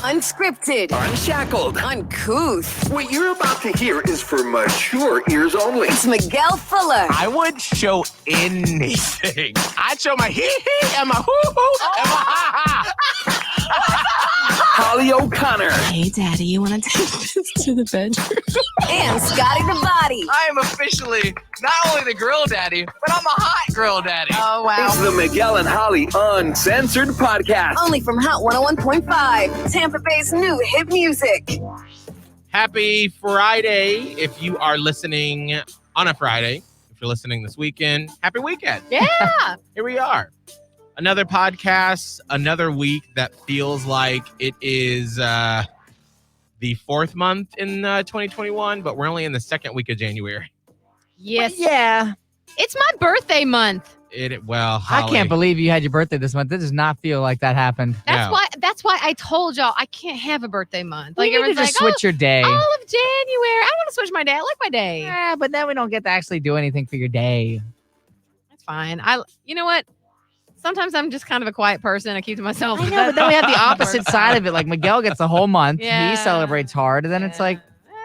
Unscripted. Unshackled. Uncouth. What you're about to hear is for mature ears only. It's Miguel Fuller. I would show anything. I'd show my hee-hee and my hoo-hoo and my ha-ha. Holly O'Connor. Hey, Daddy, you want to take this to the bedroom? And Scotty the Body. I am officially not only the grill daddy, but I'm a hot grill daddy. Oh, wow. It's the Miguel and Holly Uncensored podcast. Only from Hot 101.5. Tampa Bay's new hit music. Happy Friday if you are listening on a Friday. If you're listening this weekend, happy weekend. Yeah. Here we are. Another podcast, another week that feels like it is the fourth month in 2021, but we're only in the second week of January. Yes. Yeah. It's my birthday month. Holly, I can't believe you had your birthday this month. It does not feel like that happened. That's why I told y'all I can't have a birthday month. Like, everyone's just like, switch your day. all of January. I want to switch my day. I like my day. Yeah, but then we don't get to actually do anything for your day. That's fine. You know what? Sometimes I'm just kind of a quiet person. I keep to myself. I know, but then we have the opposite side of it. Like Miguel gets the whole month. Yeah. He celebrates hard, and then it's like,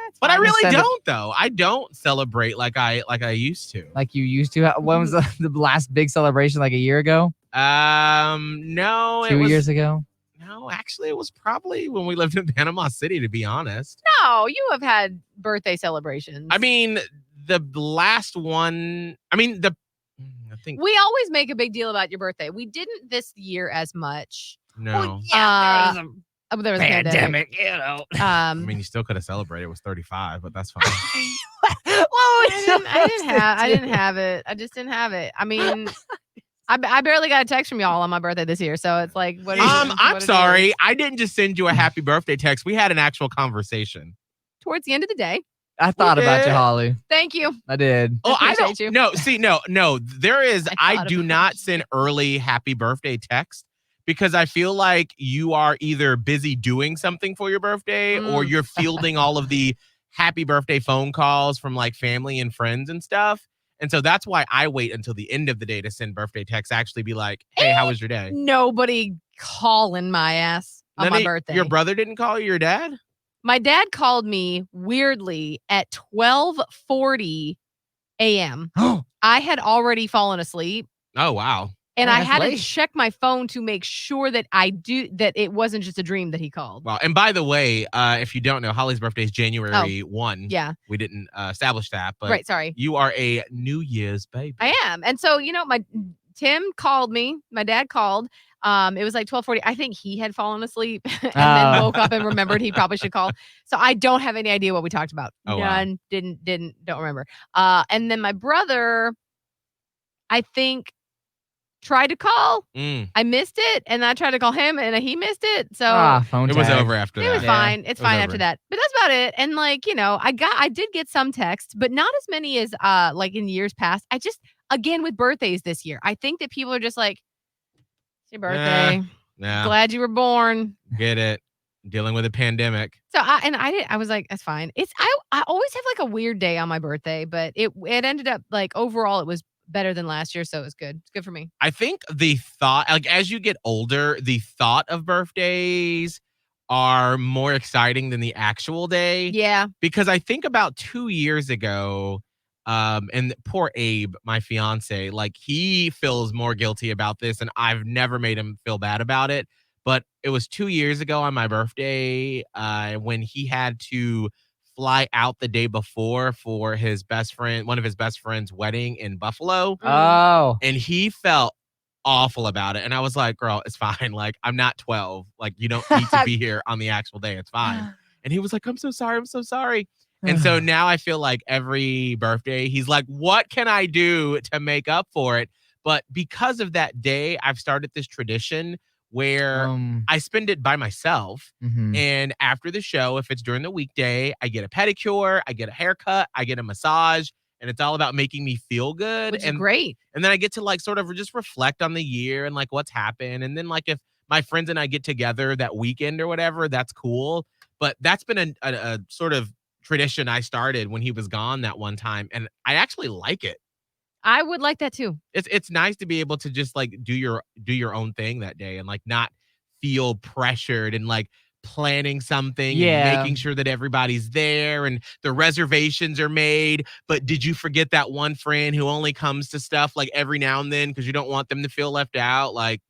It's But I fine. really Send it- don't, though. I don't celebrate like I used to. like you used to. When was the last big celebration? Like a year ago? No, it 2 was, years ago? No, actually, it was probably when we lived in Panama City, to be honest. No, you have had birthday celebrations. I mean, the last one. I think we always make a big deal about your birthday. We didn't this year as much. no. There was a pandemic. You know. I mean, you still could have celebrated. It was 35, but that's fine. I didn't have it. I just didn't have it. I mean, I barely got a text from y'all on my birthday this year, so it's like, what? I'm sorry. I didn't just send you a happy birthday text. We had an actual conversation. Towards the end of the day. I thought about you, Holly. Thank you. I did. Oh, I appreciate don't. you. No, see, no. There is. I I thought do about not you. send early happy birthday text because I feel like you are either busy doing something for your birthday or you're fielding all of the happy birthday phone calls from like family and friends and stuff. And so that's why I wait until the end of the day to send birthday texts. Actually, be like, "Hey, how was your day?" Nobody calling my ass on my birthday. Your brother didn't call you. Your dad? My dad called me weirdly at 12:40 a.m. I had already fallen asleep. Oh wow. And Oh, I that's had late. to check my phone to make sure that that it wasn't just a dream that he called. Wow. And by the way, if you don't know, Holly's birthday is January 1. Yeah. We didn't establish that, but Right. Sorry. you are a New Year's baby. I am. And so, Tim called me. My dad called. It was like 12:40. I think he had fallen asleep and then woke up and remembered he probably should call. So I don't have any idea what we talked about. Oh, wow. None. Don't remember. And then my brother, I think, tried to call. I missed it, and I tried to call him, and he missed it. So Phone It was tag. over after it that. was fine. It's it was fine over. after that. But that's about it. And I did get some texts, but not as many as like in years past. I just, again, with birthdays this year, I think that people are just like, it's your birthday. Yeah, Glad you were born. get it. Dealing with a pandemic. So I was like, that's fine. I always have like a weird day on my birthday, but it ended up like overall it was better than last year, so it was good. It's good for me. I think the thought, like as you get older, the thought of birthdays are more exciting than the actual day. Yeah. Because I think about 2 years ago, and poor Abe, my fiance, like he feels more guilty about this, and I've never made him feel bad about it. But it was 2 years ago on my birthday, when he had to fly out the day before for one of his best friend's wedding in Buffalo. Oh. And he felt awful about it. And I was like, girl, it's fine. Like, I'm not 12. Like, you don't need to be here on the actual day. It's fine. And he was like, I'm so sorry. I'm so sorry. And so now I feel like every birthday, he's like, what can I do to make up for it? But because of that day, I've started this tradition where I spend it by myself. And after the show, if it's during the weekday, I get a pedicure, I get a haircut, I get a massage, and it's all about making me feel good. Which is great. And then I get to like sort of just reflect on the year and like what's happened. And then like if my friends and I get together that weekend or whatever, that's cool. But that's been a sort of tradition I started when he was gone that one time. And I actually like it. I would like that too. It's nice to be able to just like do your own thing that day and like not feel pressured and like planning something Yeah. and making sure that everybody's there and the reservations are made. But did you forget that one friend who only comes to stuff like every now and then because you don't want them to feel left out? Like,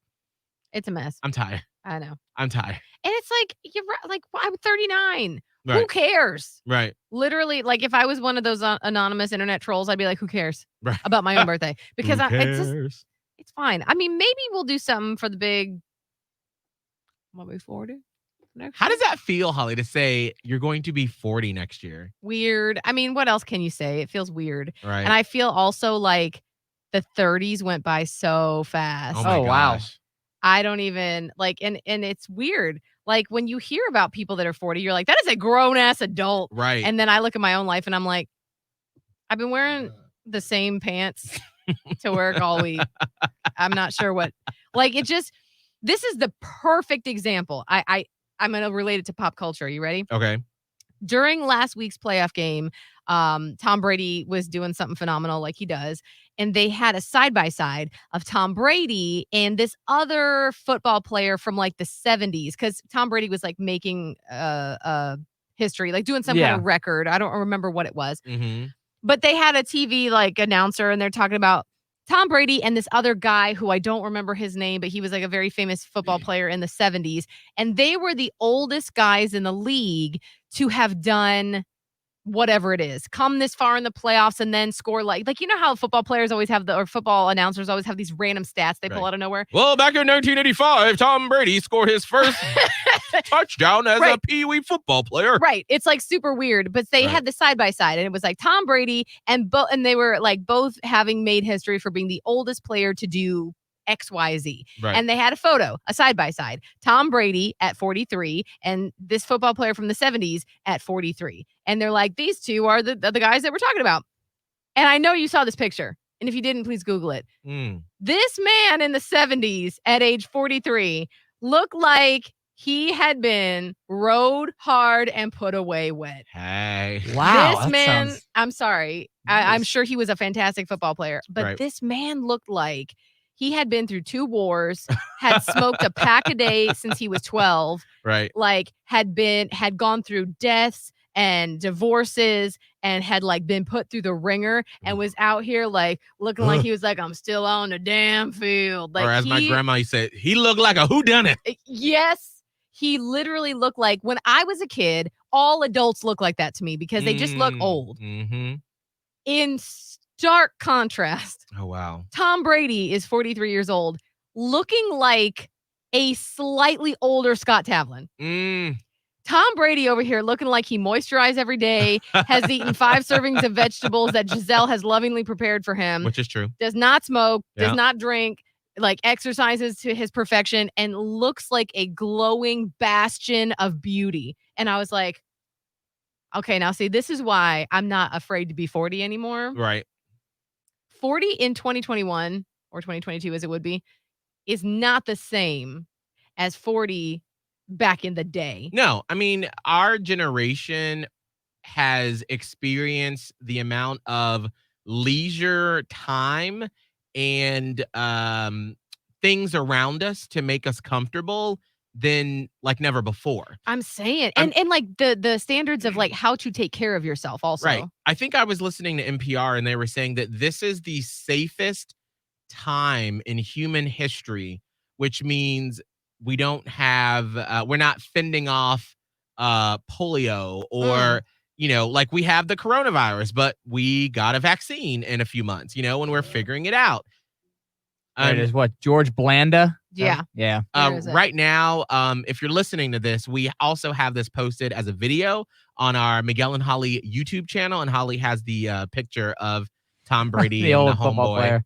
It's a mess. I'm tired. I know. I'm tired. And it's like, you're right, like, I'm 39. Who Right. cares? Right. Literally, like, if I was one of those anonymous internet trolls, I'd be like, who cares Right. about my own birthday? Because Who it's cares? fine. I mean, maybe we'll do something for the big, what, we 40? How does that feel, Holly, to say you're going to be 40 next year? Weird. I mean, what else can you say? It feels weird. Right. And I feel also like the 30s went by so fast. Oh my Oh, wow. gosh. I don't even like, and it's weird. Like when you hear about people that are 40, you're like, that is a grown ass adult. Right. And then I look at my own life and I'm like, I've been wearing the same pants to work all week. I'm not sure what, like, this is the perfect example. I'm going to relate it to pop culture. Are you ready? Okay. During last week's playoff game, Tom Brady was doing something phenomenal like he does. And they had a side-by-side of Tom Brady and this other football player from like the 70s. Because Tom Brady was like making history, like doing some kind of record. I don't remember what it was. Mm-hmm. But they had a TV like announcer and they're talking about Tom Brady and this other guy who I don't remember his name, but he was like a very famous football player in the 70s. And they were the oldest guys in the league to have done whatever it is, come this far in the playoffs and then score like you know how football players always have or football announcers always have these random stats they pull out of nowhere. Well, back in 1985, Tom Brady scored his first touchdown as a Pee-wee football player. Right. It's like super weird, but they had the side by side and it was like Tom Brady and they were like both having made history for being the oldest player to do XYZ. Right. And they had a photo, a side by side. Tom Brady at 43 and this football player from the 70s at 43. And they're like, these two are the guys that we're talking about. And I know you saw this picture. And if you didn't, please Google it. This man in the 70s at age 43 looked like he had been rode hard and put away wet. Hey. Wow. This man, I'm sorry. I'm sure he was a fantastic football player, but this man looked like he had been through 2 wars, had smoked a pack a day since he was 12. Right. Like had gone through deaths and divorces and had like been put through the ringer and was out here like looking like he was like, I'm still on the damn field. Like, or as my grandma used to say, he looked like a whodunit. Yes. He literally looked like when I was a kid, all adults look like that to me because they just look old. Mm-hmm. In stark contrast. Oh, wow. Tom Brady is 43 years old, looking like a slightly older Scott Tavlin. Tom Brady over here looking like he moisturizes every day, has eaten 5 servings of vegetables that Giselle has lovingly prepared for him. Which is true. Does not smoke, does not drink, like exercises to his perfection, and looks like a glowing bastion of beauty. And I was like, okay, now see, this is why I'm not afraid to be 40 anymore. Right. 40 in 2021 or 2022 as it would be is not the same as 40 back in the day. No, I mean, our generation has experienced the amount of leisure time and things around us to make us comfortable than like never before. I'm saying, and like the standards of like how to take care of yourself also. Right. I think I was listening to NPR and they were saying that this is the safest time in human history, which means we don't have, we're not fending off polio or, like we have the coronavirus, but we got a vaccine in a few months, when we're figuring it out. It is what, George Blanda? Yeah. Yeah. Right now, if you're listening to this, we also have this posted as a video on our Miguel and Holly YouTube channel, and Holly has the picture of Tom Brady, the old and the football homeboy. player.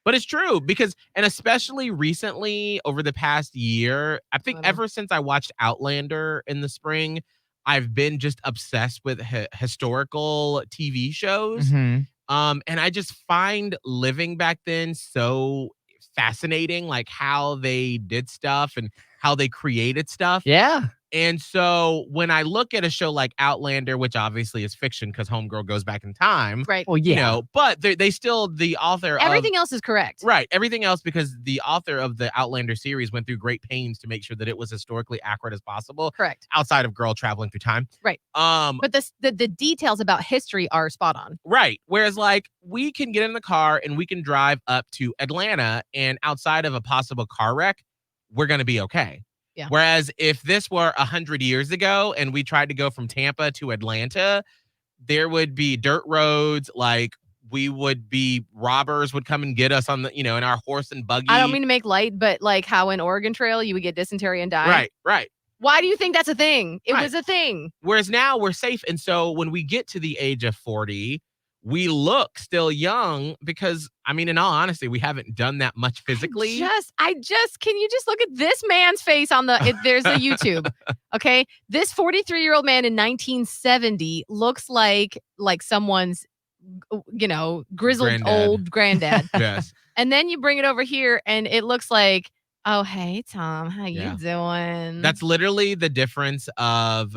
But it's true because, and especially recently over the past year, I think ever since I watched Outlander in the spring, I've been just obsessed with historical TV shows. Mm-hmm. And I just find living back then so fascinating, like how they did stuff and how they created stuff. Yeah. And so when I look at a show like Outlander, which obviously is fiction because Homegirl goes back in time, Right. Well, yeah. you know, but they still, the author of Everything else is correct. right, everything else, because the author of the Outlander series went through great pains to make sure that it was historically accurate as possible, Correct. outside of girl traveling through time. Right. But the details about history are spot on. Right. Whereas, like, we can get in the car and we can drive up to Atlanta, and outside of a possible car wreck, we're going to be okay. Yeah. Whereas if this were 100 years ago and we tried to go from Tampa to Atlanta, there would be dirt roads. Like, we would be, robbers would come and get us on the, in our horse and buggy. I don't mean to make light, but like how in Oregon Trail you would get dysentery and die. Right, right. Why do you think that's a thing? It Right. was a thing. Whereas now we're safe. And so when we get to the age of 40, we look still young because, I mean, in all honesty, we haven't done that much physically. Can you just look at this man's face on there's a YouTube. Okay. This 43-year-old man in 1970 looks like someone's, grizzled Granddad. old granddad. Yes. And then you bring it over here and it looks like, oh, hey, Tom, how Yeah. you doing? That's literally the difference of,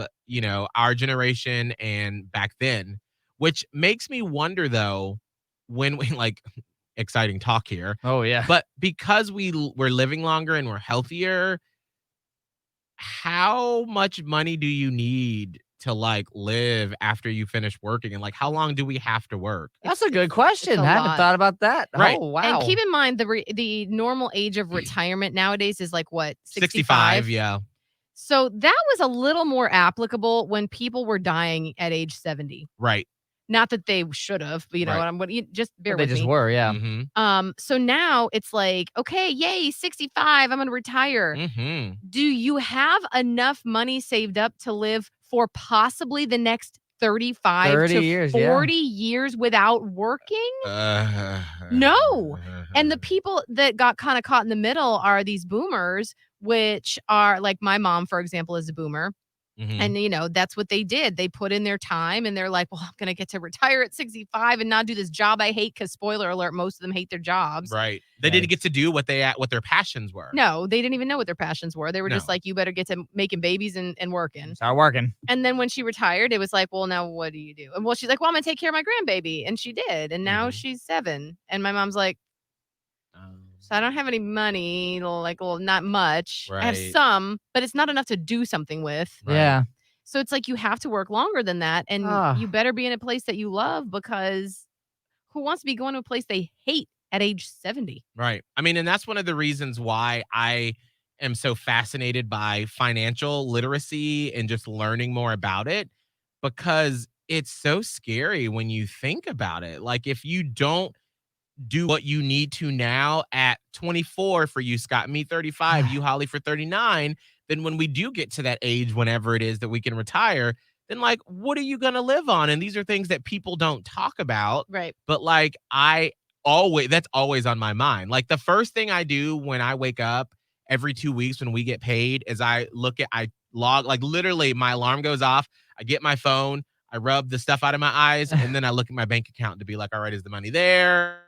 our generation and back then, which makes me wonder, though, when we exciting talk here, Oh, yeah. but because we're living longer and we're healthier, how much money do you need to live after you finish working? And how long do we have to work? That's a good question. a I haven't lot. thought about that. Right. Oh, wow. And keep in mind the normal age of retirement nowadays is what, 65, yeah. So that was a little more applicable when people were dying at age 70. Right. Not that they should have, but Right. just bear They with just me. were, yeah. Mm-hmm. So now it's like, okay, yay, 65, I'm going to retire. Mm-hmm. Do you have enough money saved up to live for possibly the next 35 30 to years, yeah. 40 years without working? No. And the people that got kind of caught in the middle are these boomers, which are like my mom, for example, is a boomer. Mhm. And, that's what they did. They put in their time and they're like, well, I'm going to get to retire at 65 and not do this job I hate. Because spoiler alert, most of them hate their jobs. Right. They didn't get to do what their passions were. No, they didn't even know what their passions were. They were just No. like, you better get to making babies and working. Start working. And then when she retired, it was like, well, now what do you do? And she's like, well, I'm going to take care of my grandbaby. And she did. And now Mhm. she's 7. And my mom's like, so I don't have any money, not much. I have Right. some, but it's not enough to do something with. Right. Yeah. So it's like you have to work longer than that. And Ah. you better be in a place that you love, because who wants to be going to a place they hate at age 70? Right. I mean, and that's one of the reasons why I am so fascinated by financial literacy and just learning more about it, because it's so scary when you think about it. Like, if you don't do what you need to now at 24 for you, Scott, me 35, you, Holly, for 39, then when we do get to that age, whenever it is that we can retire, then what are you going to live on? And these are things that people don't talk about. Right. But that's always on my mind. Like, the first thing I do when I wake up every 2 weeks when we get paid is I log, literally my alarm goes off. I get my phone, I rub the stuff out of my eyes, and then I look at my bank account to be like, all right, is the money there?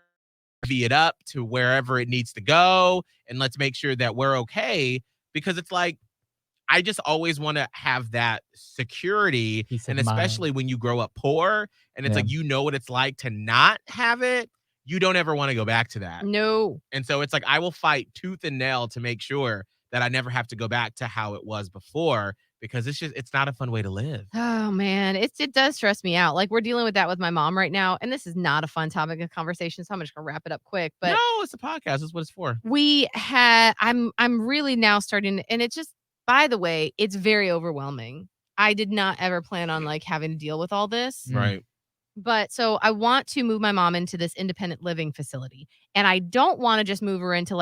Be it up to wherever it needs to go, and let's make sure that we're okay, because it's like, I just always want to have that security. Peace of And especially when you grow up poor and it's Yeah. what it's like to not have it, you don't ever want to go back to that. No. And so it's like, I will fight tooth and nail to make sure that I never have to go back to how it was before, because it's not a fun way to live. Oh man, it does stress me out. Like, we're dealing with that with my mom right now, and this is not a fun topic of conversation, so I'm just gonna wrap it up quick. But No, it's a podcast. That's what it's for. I'm really now starting, and it just, by the way, it's very overwhelming. I did not ever plan on having to deal with all this. Right. But so I want to move my mom into this independent living facility, and I don't want to just move her into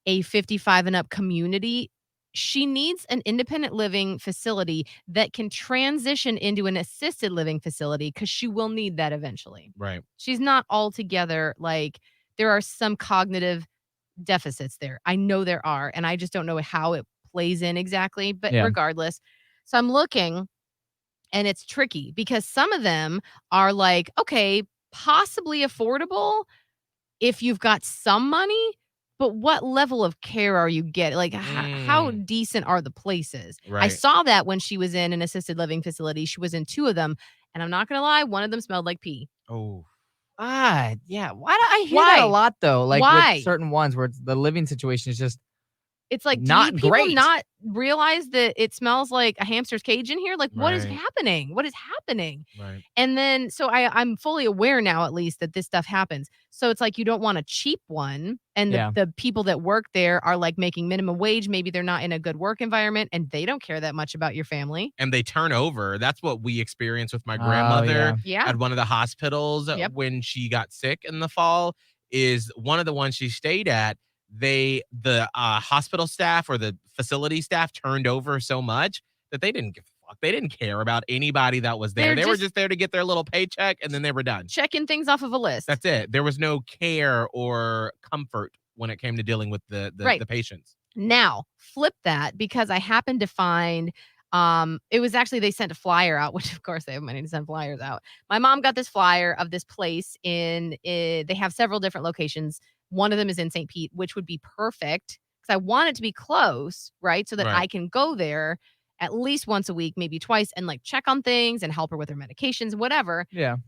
a 55 and up community. She needs an independent living facility that can transition into an assisted living facility, because she will need that eventually. Right. She's not altogether there are some cognitive deficits there. I know there are, and I just don't know how it plays in exactly, but Yeah. regardless. So I'm looking, and it's tricky because some of them are okay, possibly affordable if you've got some money, but what level of care are you getting? Like, how decent are the places? I Right. saw that when she was in an assisted living facility. She was in 2 of them, and I'm not gonna lie, one of them smelled like pee. Oh. Yeah. Why do I hear that Why? a lot though? Like Why? with certain ones where the living situation is just It's like, do not you people great. not realize that it smells like a hamster's cage in here? Like, what is Right. happening? What is happening? Right. And then, so I'm fully aware now, at least, that this stuff happens. So it's like you don't want a cheap one, and Yeah. the people that work there are like making minimum wage. Maybe they're not in a good work environment, and they don't care that much about your family. And they turn over. That's what we experienced with my Oh, grandmother Yeah. at one of the hospitals Yep. when she got sick in the fall. Is one of the ones she stayed at. The hospital staff or the facility staff turned over so much that they didn't give a fuck. They didn't care about anybody that was there. They're They were just just there to get their little paycheck and then they were done. checking things off of a list. That's it. There was no care or comfort when it came to dealing with Right. the patients. Now, flip that, because I happened to find it was actually, they sent a flyer out, which of course they have money to send flyers out. My mom got this flyer of this place they have several different locations. One of them is in St. Pete, which would be perfect because I want it to be close, right? So that Right. I can go there at least once a week, maybe twice, and like check on things and help her with her medications, whatever. Yeah.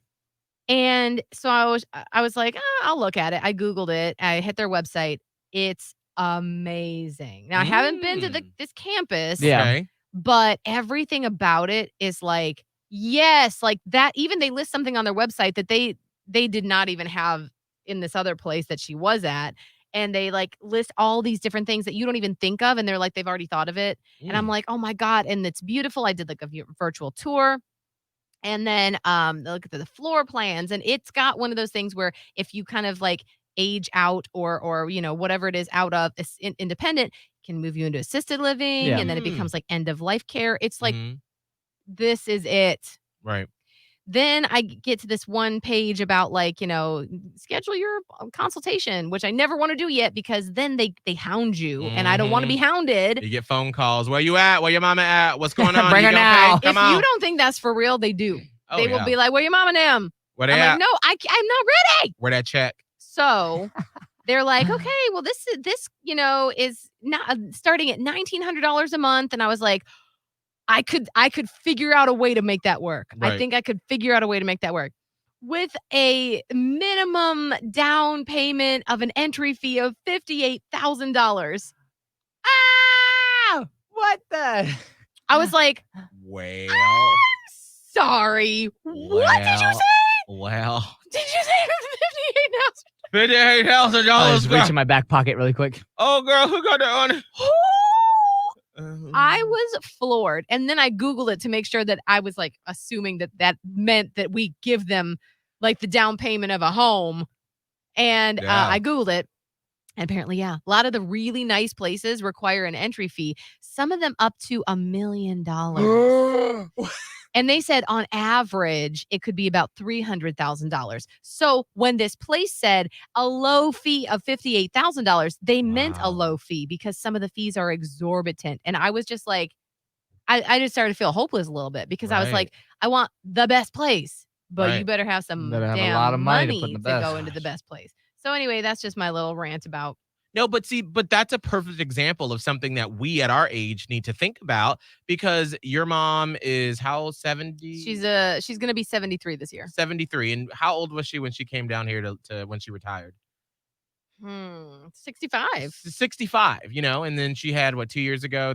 And so I was like, I'll look at it. I Googled it. I hit their website. It's amazing. Now, I haven't been to this campus, Yeah. Okay. but everything about it is like, yes, like that. Even they list something on their website that they did not even have in this other place that she was at. And they like list all these different things that you don't even think of. And they're like, they've already thought of it. And I'm like, oh my God. And it's beautiful. I did like a virtual tour. And then look at the floor plans. And it's got one of those things where if you kind of like age out or whatever it is out of independent, can move you into assisted living. Yeah. And then it becomes like end of life care. It's like, Mhm. this is it. Right. Then I get to this one page about like, schedule your consultation, which I never want to do yet because then they hound you and I don't want to be hounded. You get phone calls. Where you at? Where your mama at? What's going on? Bring You her gonna now. pay? Come If on. you don't think that's for real, they do. Oh, They will yeah. be like, where your mama and them? Where they I'm at? like, no, I'm not ready. Where that check? So they're like, okay, well, this is not starting at $1,900 a month. And I was like, I could figure out a way to make that work. I Right. think I could figure out a way to make that work with a minimum down payment of an entry fee of $58,000. Ah! What the? I was like, Well. sorry. What did you Well. say? Well. Did you say $58,000. I'll just reach in my back pocket really quick. Oh, girl, who got that on? $58,000? I was floored. And then I Googled it to make sure that I was like assuming that meant that we give them like the down payment of a home. And Yeah. I Googled it. And apparently, yeah, a lot of the really nice places require an entry fee, some of them up to $1 million. And they said on average, it could be about $300,000. So when this place said a low fee of $58,000, they meant a Wow. low fee because some of the fees are exorbitant. And I was just like, I just started to feel hopeless a little bit because I was Right. like, I want the best place, but you Right. better have some Better have a damn lot of money money to put in the to best. go into the best place. So anyway, that's just my little rant about. No, but that's a perfect example of something that we at our age need to think about because your mom is how old? 70? She's going to be 73 this year. 73. And how old was she when she came down here to when she retired? 65. 65, and then she had 3 years ago,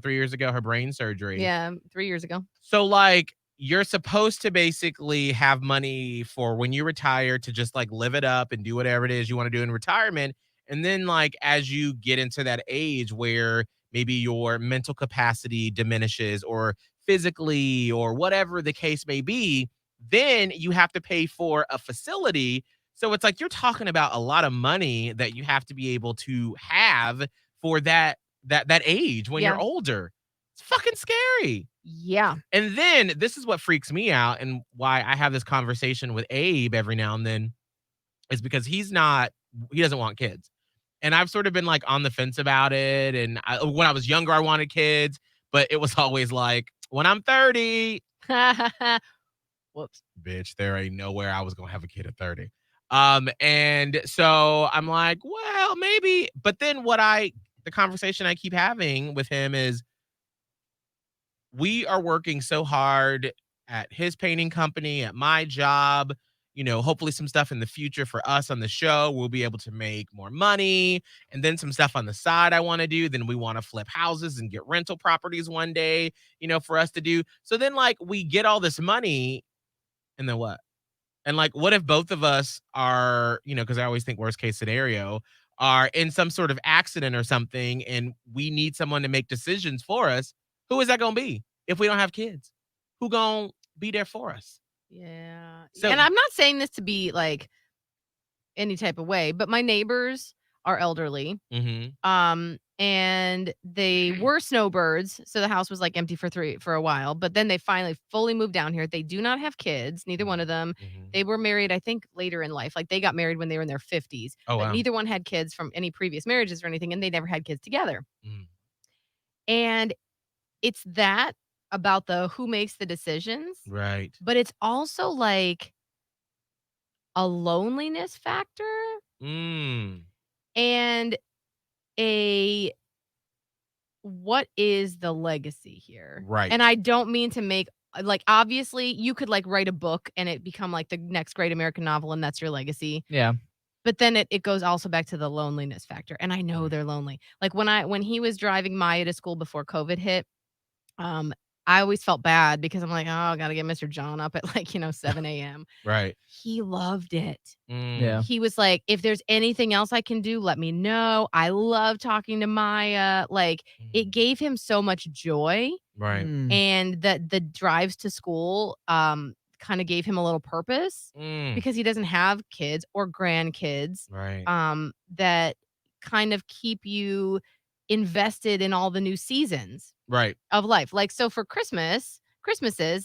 her brain surgery. Yeah, 3 years ago. So like you're supposed to basically have money for when you retire to just like live it up and do whatever it is you want to do in retirement. And then like as you get into that age where maybe your mental capacity diminishes or physically or whatever the case may be, then you have to pay for a facility. So it's like you're talking about a lot of money that you have to be able to have for that age when Yeah. you're older. It's fucking scary. Yeah. And then this is what freaks me out and why I have this conversation with Abe every now and then is because he doesn't want kids. And I've sort of been like on the fence about it. And when I was younger, I wanted kids, but it was always like, when I'm 30, Whoops. bitch, there ain't nowhere I was going to have a kid at 30. And so I'm like, well, maybe. But then the conversation I keep having with him is we are working so hard at his painting company, at my job, hopefully some stuff in the future for us on the show. We'll be able to make more money and then some stuff on the side I want to do. Then we want to flip houses and get rental properties one day, for us to do. So then like we get all this money and then what? And like, what if both of us are, because I always think worst case scenario, are in some sort of accident or something and we need someone to make decisions for us? Who is that going to be if we don't have kids? Who going to be there for us? Yeah. So- And I'm not saying this to be like any type of way, but my neighbors are elderly. And they were snowbirds, so the house was like empty for a while, but then they finally fully moved down here. They do not have kids, neither one of them. They were married, I think, later in life. Like they got married when they were in their 50s. Oh, but wow. neither one had kids from any previous marriages or anything, and they never had kids together. And it's that about the who makes the decisions, Right. but it's also like a loneliness factor and a what is the legacy here? Right. And I don't mean to make like obviously you could like write a book and it become like the next great American novel and that's your legacy. Yeah. But then it goes also back to the loneliness factor. And I know they're lonely. Like when he was driving Maya to school before COVID hit, I always felt bad because I'm like, oh, I gotta get Mr. John up at like, 7 a.m. Right. He loved it. Yeah. He was like, if there's anything else I can do, let me know. I love talking to Maya. Like it gave him so much joy. Right. And that the drives to school kind of gave him a little purpose because he doesn't have kids or grandkids Right. that kind of keep you invested in all the new seasons Right. of life. Like so for Christmases,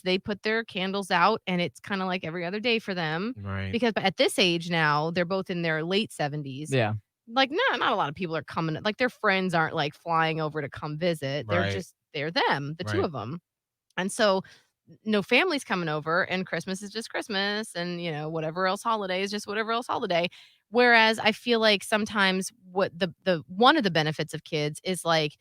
they put their candles out and it's kind of like every other day for them. Right. Because at this age now, they're both in their late 70s. Yeah. Like not a lot of people are coming, like their friends aren't like flying over to come visit. Right. They're them, the two Right. of them. And so no family's coming over and Christmas is just Christmas and whatever else holiday is just whatever else holiday. Whereas I feel like sometimes what the one of the benefits of kids is like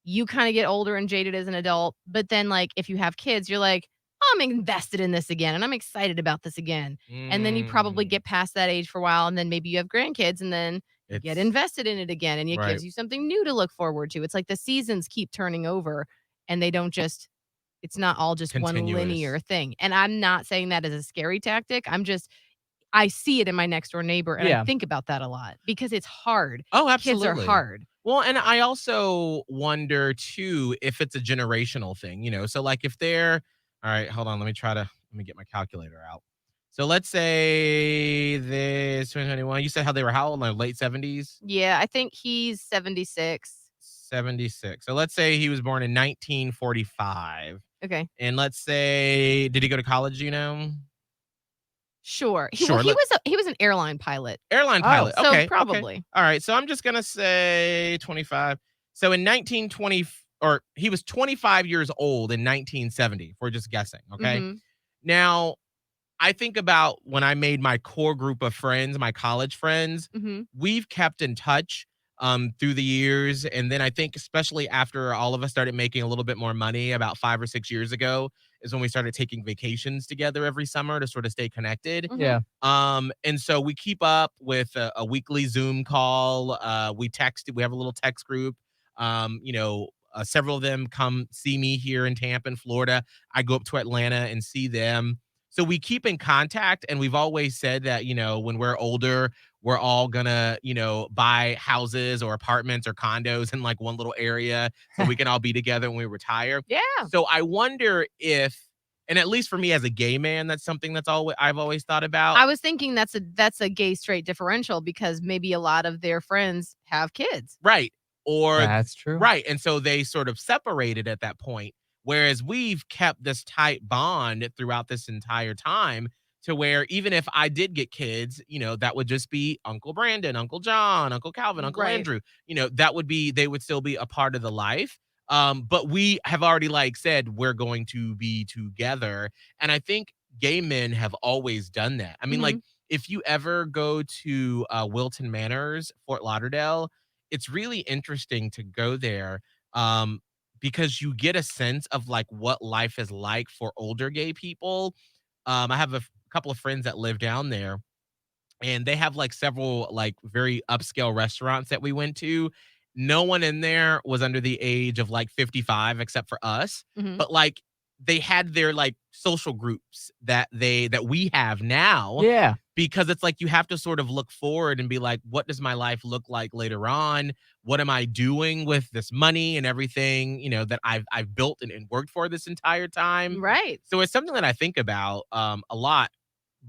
you kind of get older and jaded as an adult, but then like if you have kids, you're like, oh, I'm invested in this again and I'm excited about this again. And then you probably get past that age for a while and then maybe you have grandkids and then you get It's- invested in it again and it Right. gives you something new to look forward to. It's like the seasons keep turning over and they don't just it's not all just one Continuous. linear thing. And I'm not saying that as a scary tactic. I see it in my next door neighbor and Yeah. I think about that a lot because it's hard. Oh, Kids absolutely. are hard. Well, and I also wonder too if it's a generational thing, So like if they're all right, hold on, let me get my calculator out. So let's say this 2021, you said how they were how old? Like late 70s? Yeah, I think he's 76. 76. So let's say he was born in 1945. Okay. And let's say, did he go to college, Sure. Sure, He was an airline pilot. Airline pilot. so Okay. probably. Okay. All right. So I'm just going to say 25. So in 1920, or he was 25 years old in 1970, if we're just guessing. Okay. Mhm. Now, I think about when I made my core group of friends, my college friends, Mhm. we've kept in touch through the years. And then I think, especially after all of us started making a little bit more money about 5 or 6 years ago, is when we started taking vacations together every summer to sort of stay connected. Mhm. Yeah. And so we keep up with a weekly Zoom call. We text, we have a little text group. Several of them come see me here in Tampa, in Florida. I go up to Atlanta and see them. So we keep in contact, and we've always said that, when we're older, we're all gonna, buy houses or apartments or condos in like one little area so we can all be together when we retire. Yeah. So I wonder if, and at least for me as a gay man, that's something I've always thought about. I was thinking that's a gay straight differential because maybe a lot of their friends have kids. Right. Or That's true. right. And so they sort of separated at that point. Whereas we've kept this tight bond throughout this entire time to where even if I did get kids, that would just be Uncle Brandon, Uncle John, Uncle Calvin, Uncle Right. Andrew, they would still be a part of the life. But we have already said we're going to be together. And I think gay men have always done that. I mean, like, if you ever go to Wilton Manors, Fort Lauderdale, it's really interesting to go there because you get a sense of like what life is like for older gay people. I have a couple of friends that live down there, and they have like several like very upscale restaurants that we went to. No one in there was under the age of like 55 except for us. Mhm. But like they had their like social groups that we have now, Yeah. because it's like you have to sort of look forward and be like, what does my life look like later on? What am I doing with this money and everything, that I've built and worked for this entire time? Right. So it's something that I think about a lot.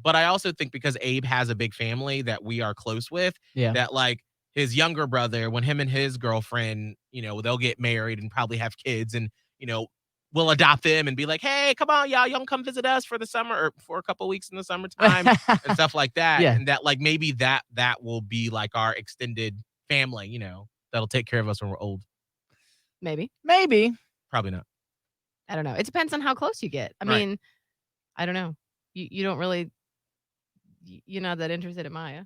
But I also think because Abe has a big family that we are close with, Yeah. that like his younger brother, when him and his girlfriend, they'll get married and probably have kids, and we'll adopt them and be like, hey, come on, y'all come visit us for the summer or for a couple weeks in the summertime and stuff like that. Yeah. And that like maybe that will be like our extended family, that'll take care of us when we're old. Maybe. Maybe. Probably not. I don't know. It depends on how close you get. I Right. mean, I don't know. You don't really, you're not that interested in Maya.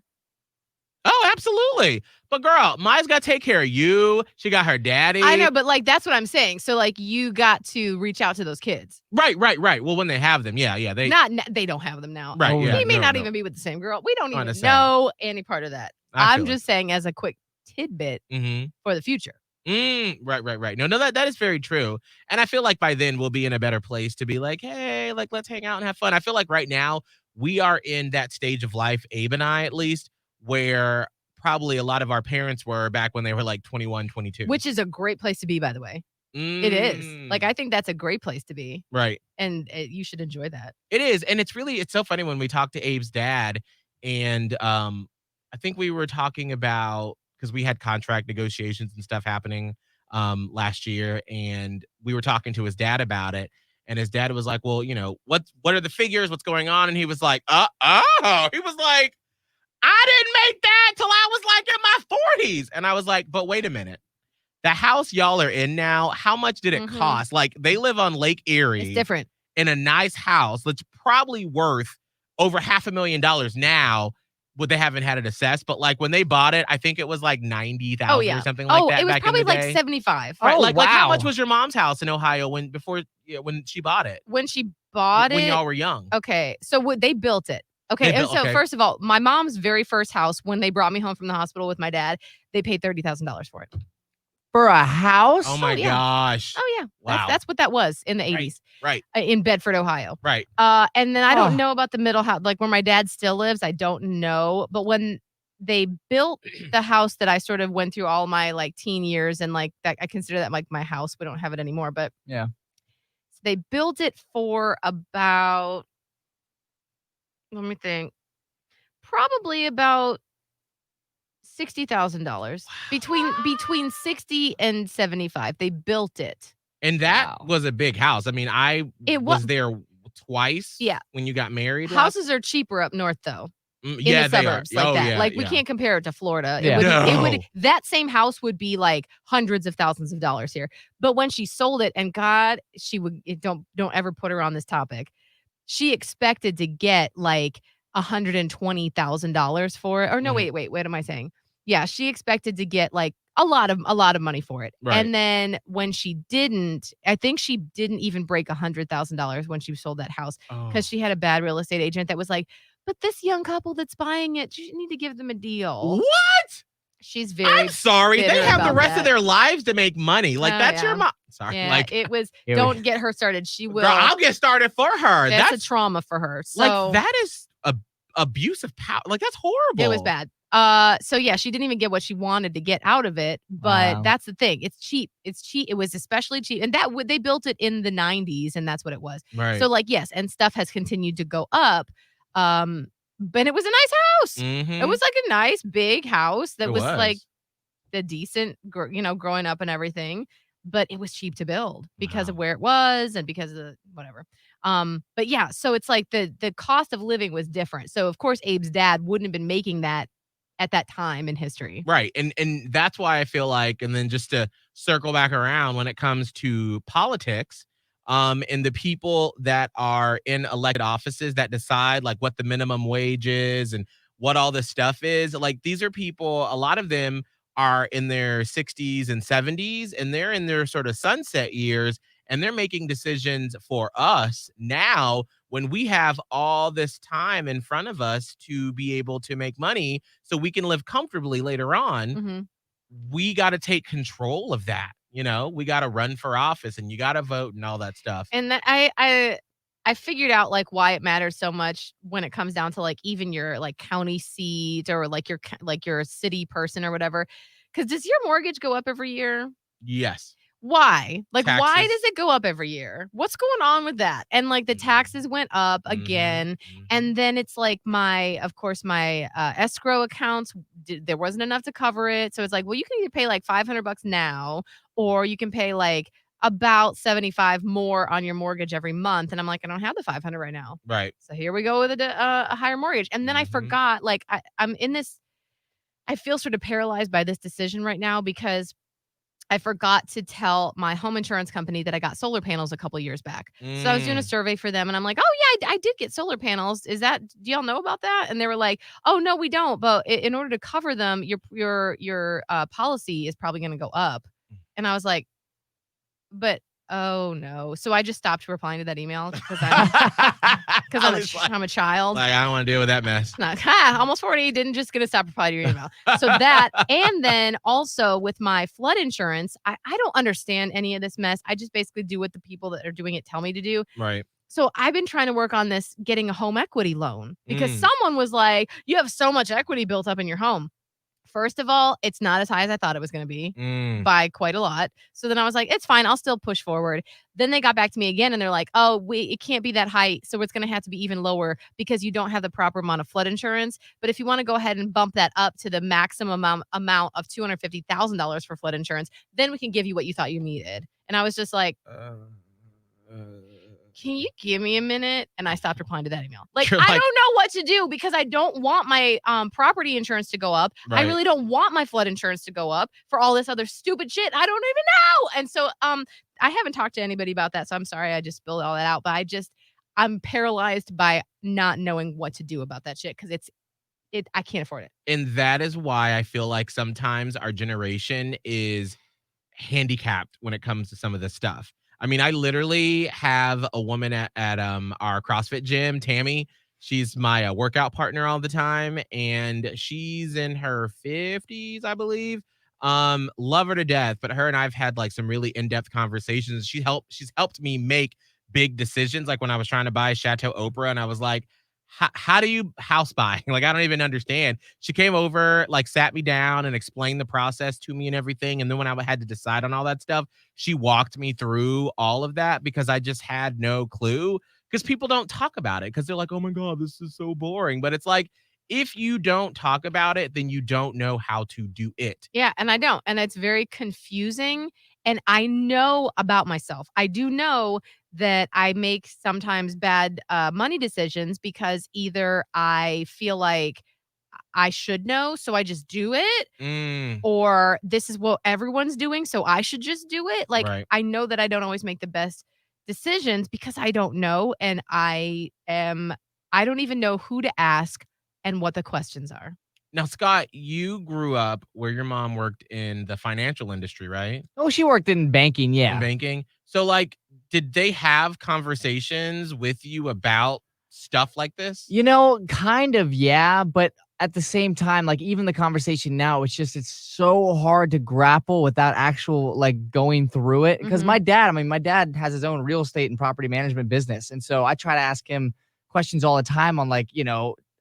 Oh, absolutely. But girl, Maya's got to take care of you. She got her daddy. I know, but like that's what I'm saying. So like you got to reach out to those kids. Right. Well, when they have them, yeah. They They don't have them now. right. Oh, Yeah, He may no, not no. even be with the same girl. We don't Not even necessarily. know any part of that. I I'm feel just saying as a quick tidbit Mm-hmm. for the future. Right. No, that is very true. And I feel like by then we'll be in a better place to be like, hey, like let's hang out and have fun. I feel like right now we are in that stage of life, Abe and I at least, where probably a lot of our parents were back when they were like 21, 22. Which is a great place to be, by the way. It is. Like, I think that's a great place to be. Right. And you should enjoy that. It is. And it's so funny when we talked to Abe's dad, and I think we were talking about, because we had contract negotiations and stuff happening last year, and we were talking to his dad about it. And his dad was like, well, what are the figures? What's going on? And he was like, he was like, I didn't make that till I was like in my 40s. And I was like, but wait a minute. The house y'all are in now, how much did it cost? Like, they live on Lake Erie. It's different. In a nice house that's probably worth over $500,000 now, but they haven't had it assessed. But like when they bought it, I think it was like 90,000 or something like that. It was back probably in the like day. 75. Right, Oh, like how wow. much was your mom's house in Ohio when she bought it? When she bought When it. y'all were young. Okay. So they built it. Okay. They And built- so okay. first of all, my mom's very first house, when they brought me home from the hospital with my dad, they paid $30,000 for it. For a house? Oh my yeah. gosh. Oh yeah. Wow. That's what that was in the 80s. Right. In Bedford, Ohio. Right. And then I don't Oh. know about the middle house, like where my dad still lives. I don't know. But when they built the house that I sort of went through all my like teen years, and like that, I consider that like my house. We don't have it anymore, but Yeah. so they built it for about, let me think, probably about $60,000 between 60 and 75. They built it. And that Wow. was a big house. I mean, I It was there twice. Yeah. When you got married. Houses are cheaper up north though. In Yeah, the they are. suburbs like Oh, that. yeah, Like we yeah. can't compare it to Florida. Yeah. It would No. that same house would be like hundreds of thousands of dollars here. But when she sold it, and God, don't ever put her on this topic. She expected to get like $120,000 for it. Or no, Mhm. wait, what am I saying? Yeah, she expected to get like a lot of money for it. Right. And then when she didn't, I think she didn't even break $100,000 when she sold that house, because she had a bad real estate agent that was like, but this young couple that's buying it, you need to give them a deal. What? She's very I'm sorry. They bitter have the about rest of that. their lives to make money. Like, Oh, that's your yeah. mom. Sorry. Yeah, Like, it was. It Don't was- get her started. She will. girl, I'll get started for her. that's That's a trauma for her. So like, that is abuse of power. Like, that's horrible. it was bad. So yeah, she didn't even get what she wanted to get out of it. But Wow. that's the thing. It's cheap. It was especially cheap, and they built it in the 90s, and that's what it was. Right. So like yes, and stuff has continued to go up. But it was a nice house. Mhm. It was like a nice big house that It was like the decent, growing up and everything. But it was cheap to build because of Wow. where it was and because of the whatever. But yeah, so it's like the cost of living was different. So of course Abe's dad wouldn't have been making that at that time in history. Right. And that's why I feel like, and then just to circle back around when it comes to politics, And the people that are in elected offices that decide like what the minimum wage is and what all this stuff is, like these are people, a lot of them are in their 60s and 70s, and they're in their sort of sunset years, and they're making decisions for us now when we have all this time in front of us to be able to make money so we can live comfortably later on. Mm-hmm. We got to take control of that. We got to run for office and you got to vote and all that stuff. And that I figured out like why it matters so much when it comes down to like even your like county seat or like your city person or whatever. Because does your mortgage go up every year? Yes. Why? Like, why Taxes. does it go up every year? What's going on with that? And like the taxes went up again. And then it's like of course, my escrow accounts, there wasn't enough to cover it. So it's like, well, you can either pay like $500 now, or you can pay like about 75 more on your mortgage every month. And I'm like, I don't have the 500 right now. Right. So here we go with a higher mortgage. And then I forgot, like I'm in this, I feel sort of paralyzed by this decision right now because I forgot to tell my home insurance company that I got solar panels a couple years back. So I was doing a survey for them and I'm like, oh yeah, I did get solar panels. Do y'all know about that? And they were like, oh no, we don't. But in order to cover them, your policy is probably going to go up. And I was like, but oh no. So I just stopped replying to that email because I'm a child. Like, I don't want to deal with that mess. Almost 40, didn't just gonna stop replying to your email. So that, and then also with my flood insurance, I don't understand any of this mess. I just basically do what the people that are doing it tell me to do. Right. So I've been trying to work on this, getting a home equity loan because someone was like, you have so much equity built up in your home. First of all, it's not as high as I thought it was going to be by quite a lot. So then I was like, it's fine. I'll still push forward. Then they got back to me again and they're like, oh, it can't be that high. So it's going to have to be even lower because you don't have the proper amount of flood insurance. But if you want to go ahead and bump that up to the maximum amount of $250,000 for flood insurance, then we can give you what you thought you needed. And I was just like, can you give me a minute? And I stopped replying to that email. Like, I don't know what to do because I don't want my property insurance to go up. Right. I really don't want my flood insurance to go up for all this other stupid shit. I don't even know. And so I haven't talked to anybody about that. So I'm sorry I just spilled all that out. But I'm paralyzed by not knowing what to do about that shit because I can't afford it. And that is why I feel like sometimes our generation is handicapped when it comes to some of this stuff. I mean, I literally have a woman at our CrossFit gym, Tammy. She's my workout partner all the time, and she's in her 50s, I believe. Love her to death, but her and I've had like some really in-depth conversations. She's helped me make big decisions, like when I was trying to buy Chateau Oprah, and I was like, how do you house buy? Like, I don't even understand. She came over, like sat me down and explained the process to me and everything. And then when I had to decide on all that stuff, she walked me through all of that because I just had no clue, because people don't talk about it because they're like, oh my God, this is so boring. But it's like, if you don't talk about it, then you don't know how to do it. Yeah, and I don't. And it's very confusing. And I know about myself. I do know that I make sometimes bad money decisions because either I feel like I should know, so I just do it, or this is what everyone's doing, so I should just do it. Like, right. I know that I don't always make the best decisions because I don't know, and I don't even know who to ask and what the questions are. Now, Scott, you grew up where your mom worked in the financial industry, right? Oh, she worked in banking, yeah. In banking. So, like, did they have conversations with you about stuff like this? Kind of, yeah. But at the same time, like, even the conversation now, it's so hard to grapple without actual, like, going through it. Because my dad has his own real estate and property management business. And so I try to ask him questions all the time on, like,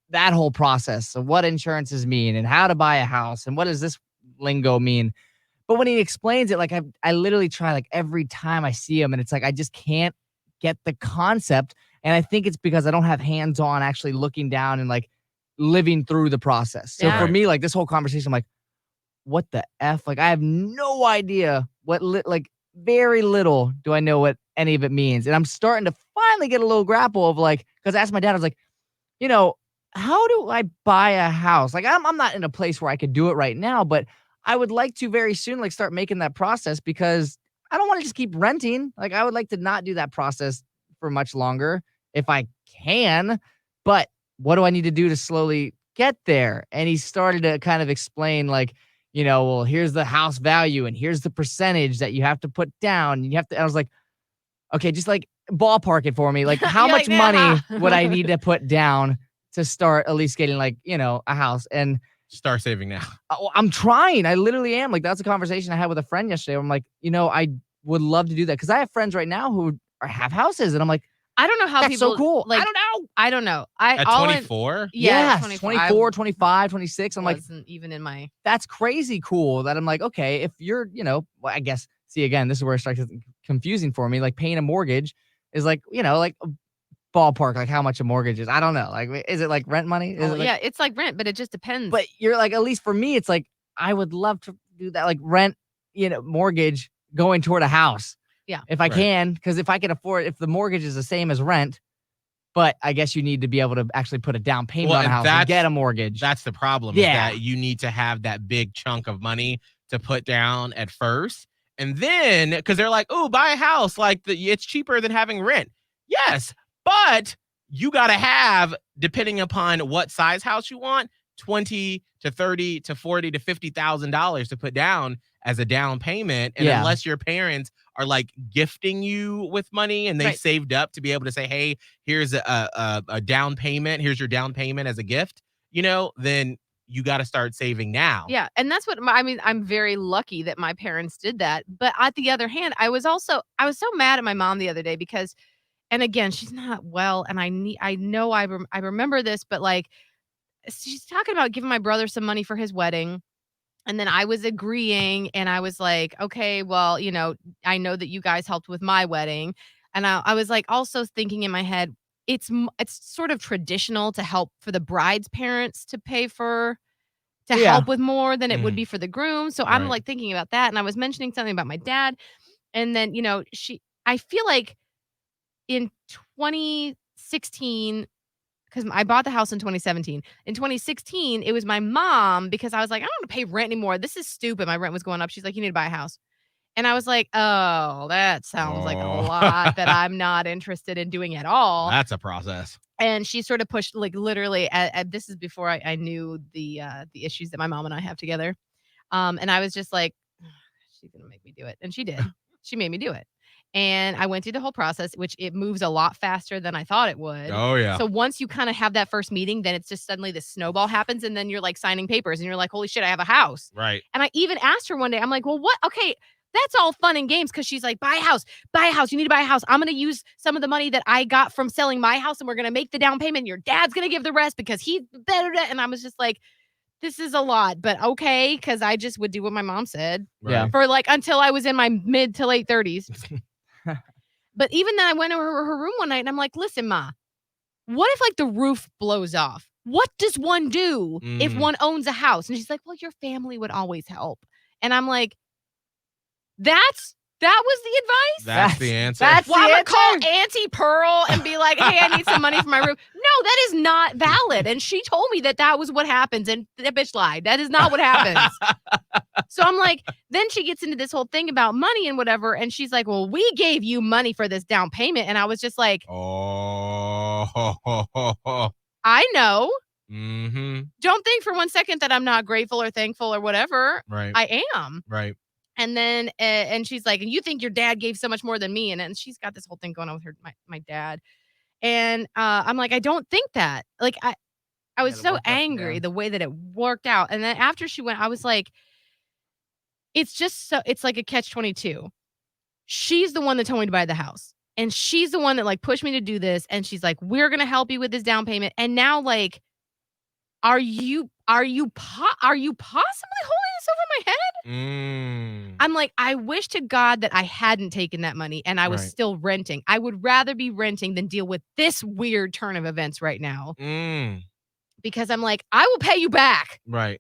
that whole process of what insurances mean and how to buy a house and what does this lingo mean. But when he explains it, like I literally try like every time I see him, and it's like I just can't get the concept. And I think it's because I don't have hands-on actually looking down and like living through the process. So for me, like this whole conversation, I'm like, what the F? Like I have no idea like very little do I know what any of it means. And I'm starting to finally get a little grapple of like, because I asked my dad, I was like, how do I buy a house? Like I'm not in a place where I could do it right now, but I would like to very soon, like start making that process because I don't want to just keep renting. Like, I would like to not do that process for much longer if I can. But what do I need to do to slowly get there? And he started to kind of explain, like, well, here's the house value and here's the percentage that you have to put down. And you have to, I was like, okay, just like ballpark it for me. Like, how You're much like, money "Nah." would I need to put down to start at least getting like, a house? And Start saving now. I'm trying. I literally am. Like, that's a conversation I had with a friend yesterday. Where I'm like, I would love to do that because I have friends right now who have houses, and I'm like, I don't know how that's people so cool. like. I don't know. I don't know. At 24? Yeah, Yes, 24. 24, 25, 26. I'm like, Wasn't even in my. that's crazy cool that I'm like, okay, if you're, well, I guess, see, again, this is where it starts confusing for me. Like, paying a mortgage is like, like a ballpark, like how much a mortgage is. I don't know. Like, is it like rent money? Is it like, Yeah, it's like rent, but it just depends. but you're like, at least for me, it's like, I would love to do that, like rent, mortgage going toward a house. Yeah. If I Right. can, because if I can afford, if the mortgage is the same as rent, but I guess you need to be able to actually put a down payment Well, on a and house and that's- get a mortgage. That's the problem. Is Yeah. that you need to have that big chunk of money to put down at first. And then, because they're like, oh, buy a house. Like, it's cheaper than having rent. Yes. But you got to have, depending upon what size house you want, $20,000 to $30,000 to $40,000 to $50,000 to put down as a down payment. And Yeah. unless your parents are like gifting you with money and they Right. saved up to be able to say, hey, here's a down payment. Here's your down payment as a gift, then you got to start saving now. Yeah, and that's what I'm very lucky that my parents did that. But on the other hand, I was so mad at my mom the other day because, and again, she's not well, and I remember this, but like, she's talking about giving my brother some money for his wedding. And then I was agreeing, and I was like, okay, well, I know that you guys helped with my wedding. And I was like, also thinking in my head, it's sort of traditional to help for the bride's parents to pay to Yeah. help with more than it would Mhm. be for the groom. So I'm Right. like thinking about that. And I was mentioning something about my dad. And then, I feel like in 2016, because I bought the house in 2017. In 2016, it was my mom, because I was like, I don't want to pay rent anymore. This is stupid. My rent was going up. She's like, you need to buy a house. And I was like, oh, that sounds like a Oh. lot that I'm not interested in doing at all. That's a process. And she sort of pushed, like, literally, this is before I knew the issues that my mom and I have together. And I was just like, she's going to make me do it. And she did. She made me do it. And I went through the whole process, which it moves a lot faster than I thought it would. Oh, yeah. So once you kind of have that first meeting, then it's just suddenly the snowball happens. And then you're like signing papers and you're like, holy shit, I have a house. Right. And I even asked her one day, I'm like, well, what? Okay, that's all fun and games. Cause she's like, buy a house. You need to buy a house. I'm going to use some of the money that I got from selling my house, and we're going to make the down payment. Your dad's going to give the rest because he's better. And I was just like, this is a lot, but okay. Cause I just would do what my mom said Yeah. for like until I was in my mid to late 30s. But even then, I went to her room one night and I'm like, listen, Ma, what if like the roof blows off? What does one do if Mm. one owns a house? And she's like, well, your family would always help. And I'm like, that was the advice? That's the answer. that's Well, I'm the gonna call answer? Auntie Pearl and be like, hey, I need some money for my roof. No, that is not valid. And she told me that was what happens. And that bitch lied. That is not what happens. So I'm like, then she gets into this whole thing about money and whatever. And she's like, well, we gave you money for this down payment. And I was just like, Oh. I know. Mm-hmm. Don't think for one second that I'm not grateful or thankful or whatever. Right. I am. Right. And then, and she's like, and you think your dad gave so much more than me. And she's got this whole thing going on with my dad. And I'm like, I don't think that. Like, I was Yeah, so worked out, angry yeah. the way that it worked out. And then after she went, I was like, it's like a catch-22. She's the one that told me to buy the house. And she's the one that like pushed me to do this. And she's like, we're going to help you with this down payment. And now, like, are you possibly holding this over my head? Mm. I'm like, I wish to God that I hadn't taken that money and I was Right. still renting. I would rather be renting than deal with this weird turn of events right now, Mm. because I'm like, I will pay you back. Right.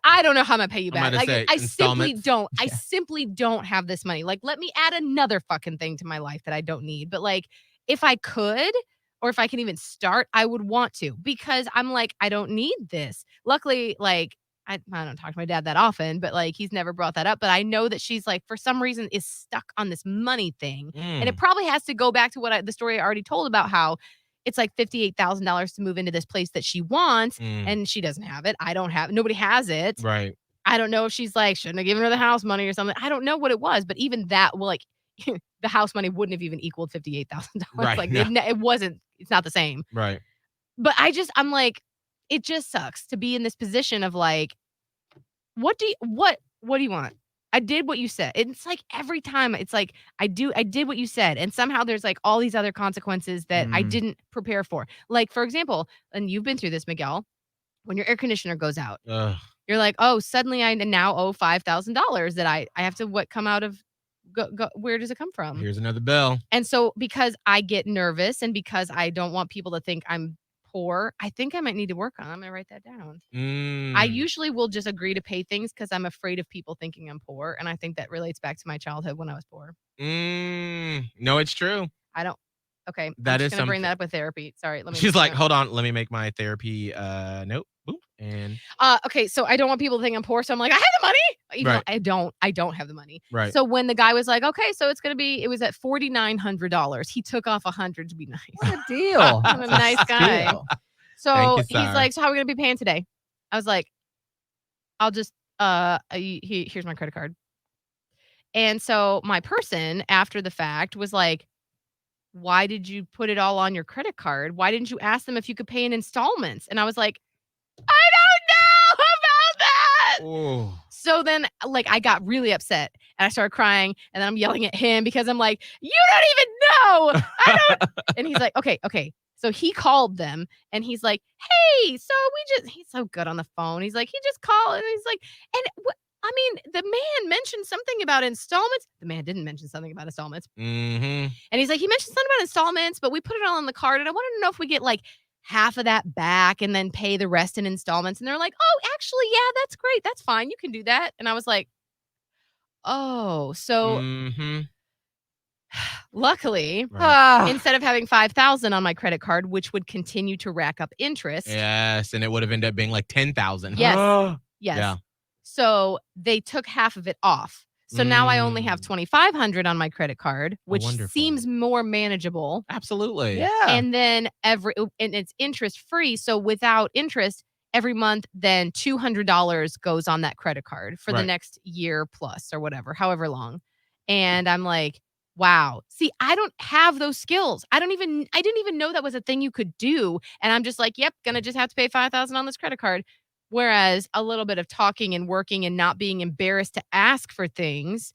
I don't know how I'm gonna pay you I'm back. gonna Like, say I simply installments. don't. I Yeah. simply don't have this money. Like, let me add another fucking thing to my life that I don't need. But like, if I could, or if I can even start, I would want to, because I'm like, I don't need this. Luckily, like, I don't talk to my dad that often, but like he's never brought that up. But I know that she's like, for some reason, is stuck on this money thing. And it probably has to go back to the story I already told about how it's like $58,000 to move into this place that she wants. And she doesn't have it. I don't have it. Nobody has it. Right. I don't know if she's like, shouldn't have given her the house money or something. I don't know what it was. But even that, well, like the house money wouldn't have even equaled $58,000. Right, Like no. it wasn't, it's not the same. Right. But I'm like, it just sucks to be in this position of like, what do you want? I did what you said. It's like every time it's like I did what you said. And somehow there's like all these other consequences that I didn't prepare for. Like, for example, and you've been through this, Miguel, when your air conditioner goes out, you're like, oh, suddenly I now owe $5,000 that I have to come out of go, where does it come from? Here's another bill. And so because I get nervous and because I don't want people to think I'm poor, I think I might need to work on it. I'm going to write that down. I usually will just agree to pay things because I'm afraid of people thinking I'm poor. And I think that relates back to my childhood when I was poor. No, it's true. I don't. Okay. That I'm is just going to bring something. that up with therapy. Sorry. She's like, hold on. Let me make my therapy note. Boop. And okay. So I don't want people to think I'm poor. So I'm like, I have the money. Even though I don't have the money. Right. So when the guy was like, okay, so it was at $4,900. He took off $100 to be nice. What a deal. I'm a nice guy. Deal. So Thank you, he's sir. like, so how are we going to be paying today? I was like, I'll just, here's my credit card. And so my person after the fact was like, why did you put it all on your credit card? Why didn't you ask them if you could pay in installments? And I was like, I don't know about that. oh, So then like I got really upset and I started crying and then I'm yelling at him because I'm like, you don't even know. I don't. And he's like, okay. So he called them and he's like, hey, so he's so good on the phone. He's like, he just called and he's like, I mean, the man mentioned something about installments. The man didn't mention something about installments. And he's like, he mentioned something about installments, but we put it all on the card. And I wanted to know if we get like half of that back and then pay the rest in installments. And they're like, oh, actually, yeah, that's great. That's fine. You can do that. And I was like, oh, so luckily, instead of having 5,000 on my credit card, which would continue to rack up interest. yes, and it would have ended up being like 10,000. Yes. Yeah. So they took half of it off. So now I only have 2,500 on my credit card, which seems more manageable. Absolutely. Yeah. And then and it's interest free. So without interest, every month, then $200 goes on that credit card for the next year plus or whatever, however long. And I'm like, wow. See, I don't have those skills. I didn't even know that was a thing you could do. And I'm just like, yep, gonna just have to pay 5,000 on this credit card. Whereas a little bit of talking and working and not being embarrassed to ask for things,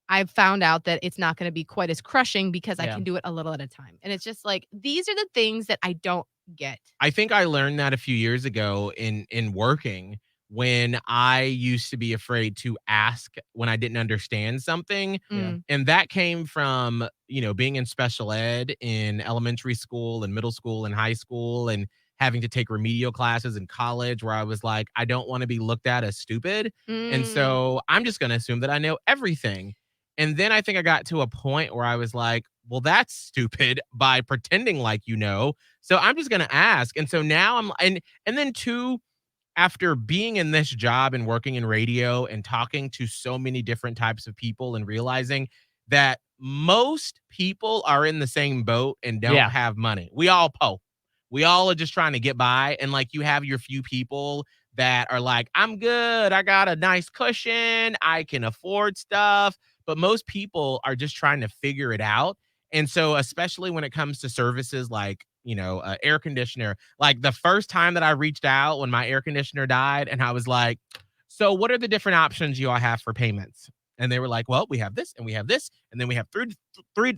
I've found out that it's not going to be quite as crushing because I can do it a little at a time. And it's just like, these are the things that I don't get. I think I learned that a few years ago in working when I used to be afraid to ask when I didn't understand something. And that came from, being in special ed in elementary school and middle school and high school and having to take remedial classes in college where I was like, I don't want to be looked at as stupid. And so I'm just going to assume that I know everything. And then I think I got to a point where I was like, well, that's stupid by pretending like you know. So I'm just going to ask. And so now and then too, after being in this job and working in radio and talking to so many different types of people and realizing that most people are in the same boat and don't have money. We all po. We all are just trying to get by. And like you have your few people that are like, I'm good. I got a nice cushion. I can afford stuff. But most people are just trying to figure it out. And so especially when it comes to services like, air conditioner, like the first time that I reached out when my air conditioner died and I was like, so what are the different options you all have for payments? And they were like, well, we have this and we have this. And then we have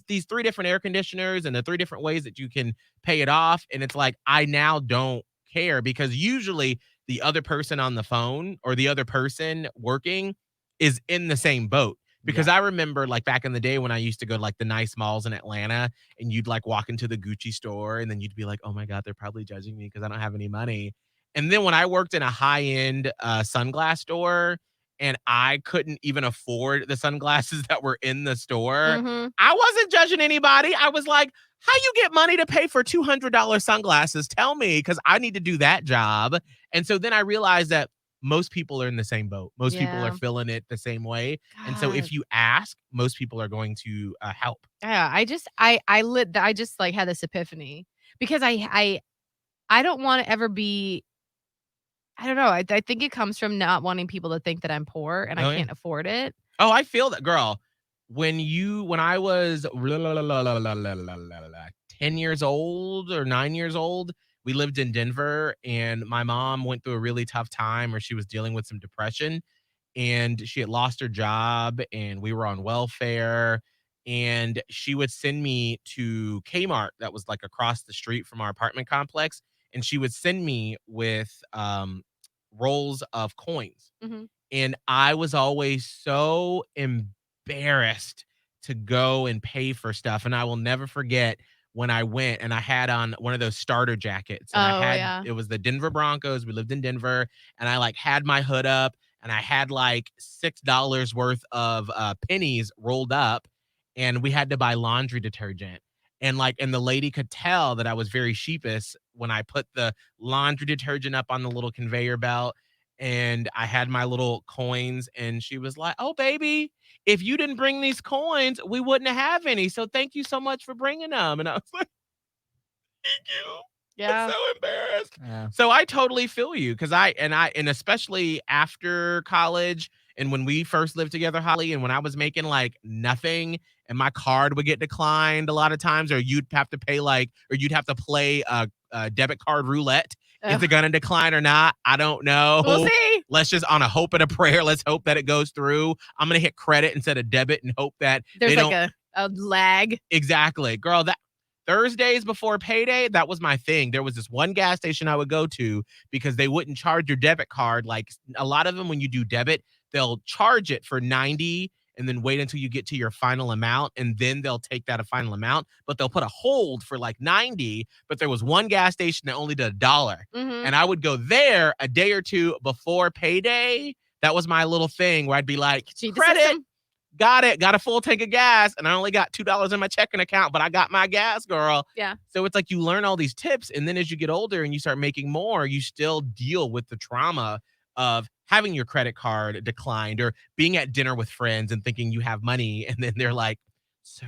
these three different air conditioners and the three different ways that you can pay it off. And it's like, I now don't care because usually the other person on the phone or the other person working is in the same boat. Because I remember like back in the day when I used to go to like the nice malls in Atlanta and you'd like walk into the Gucci store and then you'd be like, oh my God, they're probably judging me because I don't have any money. And then when I worked in a high-end sunglass store and I couldn't even afford the sunglasses that were in the store, I wasn't judging anybody. I was like, how you get money to pay for $200 sunglasses? Tell me, because I need to do that job. And so then I realized that most people are in the same boat. Most people Yeah. are feeling it the same way. And so if God. you ask, most people are going to help. Yeah, I just like had this epiphany because I don't want to ever be. I don't know. I think it comes from not wanting people to think that I'm poor and I Oh, yeah. can't afford it. Oh, I feel that, girl. When I was 10 years old or 9 years old, we lived in Denver and my mom went through a really tough time where she was dealing with some depression and she had lost her job and we were on welfare and she would send me to Kmart that was like across the street from our apartment complex and she would send me with rolls of coins Mhm. and I was always so embarrassed to go and pay for stuff. And I will never forget when I went and I had on one of those starter jackets and Oh, yeah. it was the Denver Broncos. We lived in Denver and I like had my hood up and I had like $6 worth of pennies rolled up and we had to buy laundry detergent. And the lady could tell that I was very sheepish when I put the laundry detergent up on the little conveyor belt and I had my little coins and she was like, "Oh baby, if you didn't bring these coins, we wouldn't have any. So thank you so much for bringing them." And I was like, "Thank you." I'm Yeah. so embarrassed. Yeah. So I totally feel you because and especially after college and when we first lived together, Holly, and when I was making like nothing and my card would get declined a lot of times, or you'd have to pay or you'd have to play a debit card roulette. Is Oh, it gonna decline or not? I don't know. we'll see. Let's just on a hope and a prayer. Let's hope that it goes through. I'm gonna hit credit instead of debit and hope that There's they like don't. a lag. Exactly. Girl, that Thursdays before payday, that was my thing. There was this one gas station I would go to because they wouldn't charge your debit card. Like a lot of them, when you do debit, they'll charge it for 90 and then wait until you get to your final amount. And then they'll take that a final amount, but they'll put a hold for like 90. But there was one gas station that only did $1. Mhm. And I would go there a day or two before payday. That was my little thing where I'd be like, Cheat the credit, system. got it. Got a full tank of gas, and I only got $2 in my checking account, but I got my gas, girl. Yeah. So it's like you learn all these tips, and then as you get older and you start making more, you still deal with the trauma of having your credit card declined or being at dinner with friends and thinking you have money, and then they're like, "Sir,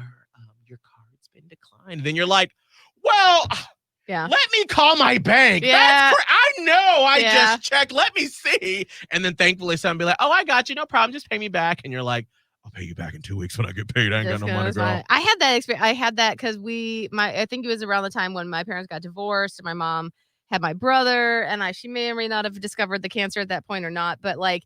your card's been declined." And then you're like, "Well, Yeah. let me call my bank. Yeah. I know I Yeah. just checked. Let me see." And then thankfully somebody be like, "Oh, I got you. No problem. Just pay me back." And you're like, "I'll pay you back in 2 weeks when I get paid. I ain't got Just no money, goes girl." by. I had that experience. I had that because I think it was around the time when my parents got divorced and my mom had my brother and she may or may not have discovered the cancer at that point or not, but like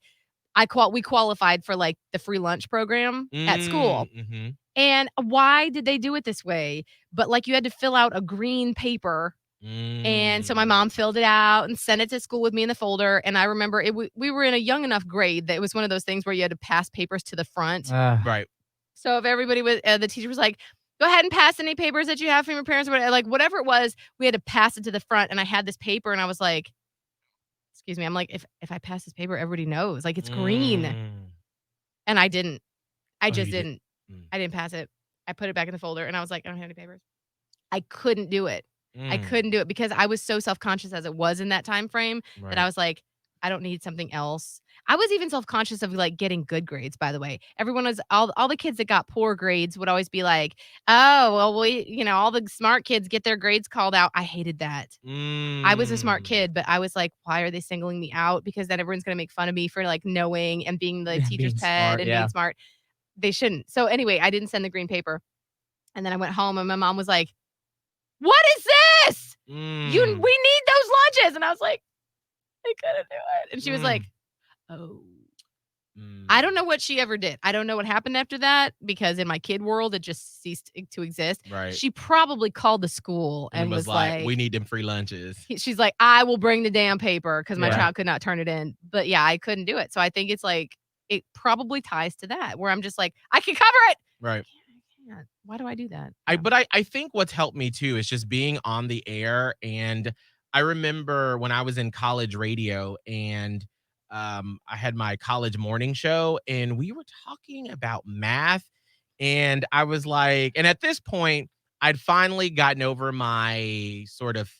we qualified for like the free lunch program at school. Mm-hmm. And why did they do it this way? But like you had to fill out a green paper. And so my mom filled it out and sent it to school with me in the folder. And I remember we were in a young enough grade that it was one of those things where you had to pass papers to the front. Right. So if everybody was, the teacher was like, "Go ahead and pass any papers that you have from your parents," or whatever, like whatever it was, we had to pass it to the front. And I had this paper, and I was like, "Excuse me," I'm like, if I pass this paper, everybody knows, like it's green, and I didn't. I Oh, just you did. didn't. I didn't pass it. I put it back in the folder, and I was like, "I don't have any papers." I couldn't do it. I couldn't do it because I was so self-conscious as it was in that time frame that I was like, I don't need something else. I was even self-conscious of like getting good grades, by the way. Everyone was all the kids that got poor grades would always be like, "Oh, well, all the smart kids get their grades called out." I hated that. I was a smart kid, but I was like, why are they singling me out? Because then everyone's gonna make fun of me for like knowing and being the teacher's Being pet smart, and yeah. being smart. They shouldn't. So anyway, I didn't send the green paper. And then I went home and my mom was like, "What is this? We need those lunches." And I was like, "I couldn't do it." And she was like, "Oh." I don't know what she ever did. I don't know what happened after that because in my kid world, it just ceased to exist. Right. She probably called the school And and was was like, "We need them free lunches." she's like, "I will bring the damn paper," because my Yeah. child could not turn it in. But yeah, I couldn't do it. So I think it's like, it probably ties to that where I'm just like, I can cover it. Right. I can't. Why do I do that? But I think what's helped me too is just being on the air. And I remember when I was in college radio and I had my college morning show and we were talking about math. And I was like, and at this point, I'd finally gotten over my sort of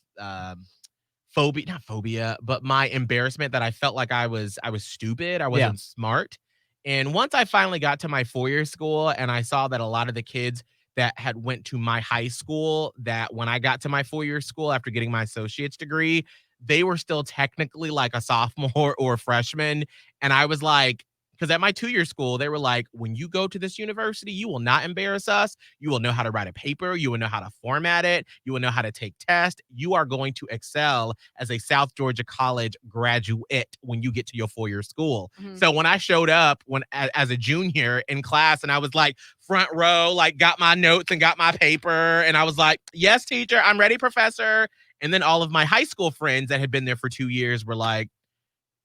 not phobia, but my embarrassment that I felt like I was stupid. I wasn't smart. And once I finally got to my 4-year school and I saw that a lot of the kids that had went to my high school, that when I got to my 4-year school after getting my associate's degree, they were still technically like a sophomore or a freshman. And I was like, because at my 2-year school, they were like, when you go to this university, you will not embarrass us. You will know how to write a paper. You will know how to format it. You will know how to take tests. You are going to excel as a South Georgia College graduate when you get to your 4-year school. Mhm. So when I showed up as a junior in class and I was like front row, like got my notes and got my paper, and I was like, yes, teacher, I'm ready, professor. And then all of my high school friends that had been there for 2 years were like,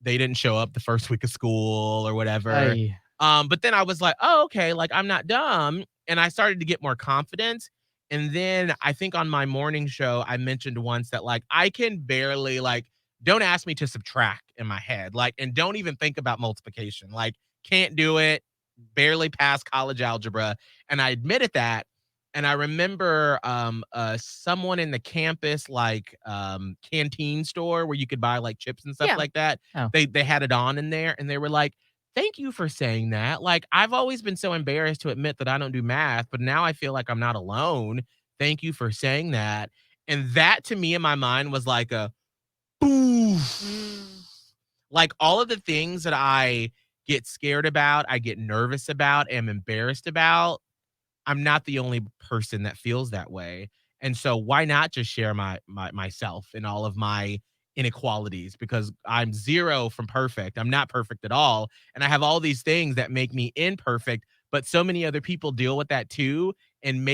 they didn't show up the first week of school or whatever. Aye. But then I was like, oh, okay, like I'm not dumb. And I started to get more confidence. And then I think on my morning show, I mentioned once that like I can barely like, don't ask me to subtract in my head. Like, and don't even think about multiplication. Like, can't do it, barely pass college algebra. And I admitted that. And I remember someone in the campus like canteen store where you could buy like chips and stuff Yeah. like that. Oh. They had it on in there and they were like, thank you for saying that. Like, I've always been so embarrassed to admit that I don't do math, but now I feel like I'm not alone. Thank you for saying that. And that to me in my mind was like a boof. Mm. Like all of the things that I get scared about, I get nervous about, am embarrassed about, I'm not the only person that feels that way. And so why not just share myself and all of my inequalities, because I'm zero from perfect. I'm not perfect at all. And I have all these things that make me imperfect, but so many other people deal with that too. And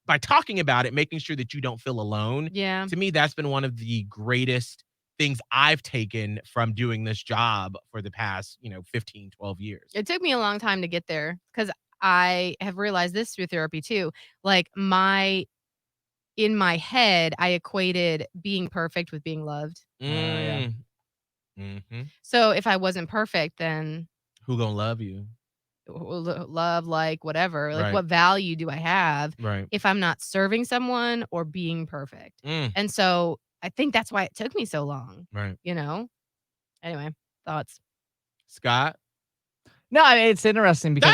by talking about it, making sure that you don't feel alone. Yeah. To me, that's been one of the greatest things I've taken from doing this job for the past, 15, 12 years. It took me a long time to get there because I have realized this through therapy too. Like in my head, I equated being perfect with being loved. yeah. Mm-hmm. So if I wasn't perfect, then Who gonna love you? love, like whatever, like Right. what value do I have Right. if I'm not serving someone or being perfect? Mm, And so I think that's why it took me so long, right. you know? Anyway, thoughts. Scott? No, I mean, it's interesting because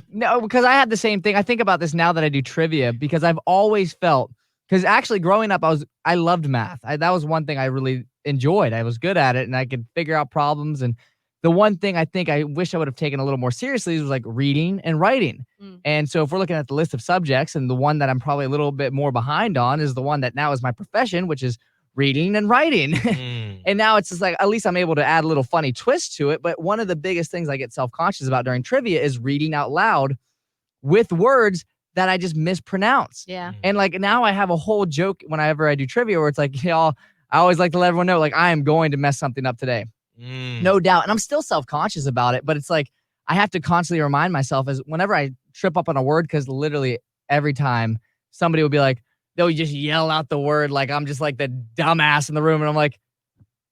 no, because I had the same thing. I think about this now that I do trivia because I've always felt, because actually growing up, I loved math. That was one thing I really enjoyed. I was good at it and I could figure out problems. And the one thing I think I wish I would have taken a little more seriously was like reading and writing. Mm. And so if we're looking at the list of subjects, and the one that I'm probably a little bit more behind on is the one that now is my profession, which is reading and writing. Mm, And now it's just like, at least I'm able to add a little funny twist to it. But one of the biggest things I get self-conscious about during trivia is reading out loud with words that I just mispronounce. Yeah. And like now I have a whole joke whenever I do trivia where it's like, y'all, I always like to let everyone know, like, I am going to mess something up today. mm. No doubt. And I'm still self-conscious about it, but it's like, I have to constantly remind myself as whenever I trip up on a word, because literally every time somebody will be like, they'll just yell out the word like I'm just like the dumbass in the room. And I'm like,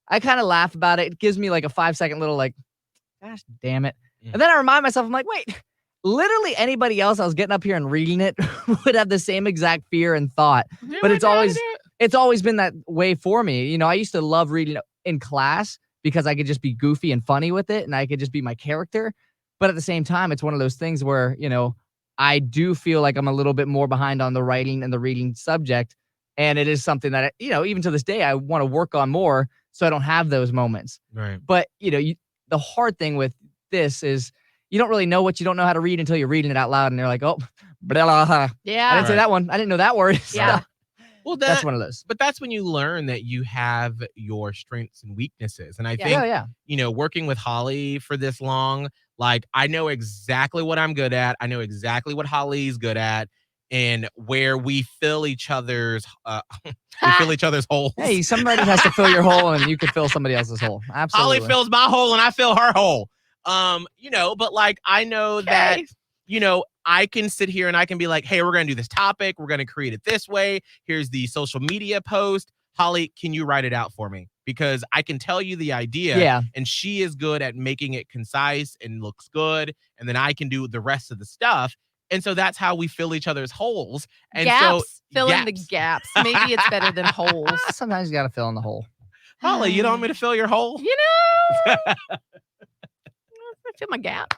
I kind of laugh about it. It gives me like a 5-second little like, gosh, damn it. Mm. And then I remind myself, I'm like, wait, literally anybody else I was getting up here and reading it would have the same exact fear and thought. But it's always been that way for me. You know, I used to love reading in class because I could just be goofy and funny with it and I could just be my character. But at the same time, it's one of those things where, you know, I do feel like I'm a little bit more behind on the writing and the reading subject. And it is something that, you know, even to this day, I want to work on more so I don't have those moments. Right. But, you know, the hard thing with this is you don't really know what you don't know how to read until you're reading it out loud and they're like, oh, blah, blah, blah. I Yeah. didn't say Right. that one. I didn't know that word. Yeah. Well, That's one of those. But that's when you learn that you have your strengths and weaknesses. And I Yeah. think, Yeah. you know, working with Holly for this long, like I know exactly what I'm good at. I know exactly what Holly's good at and where we fill each other's holes. Hey, somebody has to fill your hole and you could fill somebody else's hole. Absolutely. Holly fills my hole and I fill her hole. You know, but like I know that, you know, I can sit here and I can be like, hey, we're going to do this topic. We're going to create it this way. Here's the social media post. Holly, can you write it out for me? Because I can tell you the idea. Yeah. And she is good at making it concise and looks good. And then I can do the rest of the stuff. And so that's how we fill each other's holes. And gaps. Fill in the gaps. gaps. Maybe it's better than holes. Sometimes you got to fill in the hole. Holly, you don't want me to fill your hole? You know, I fill my gap.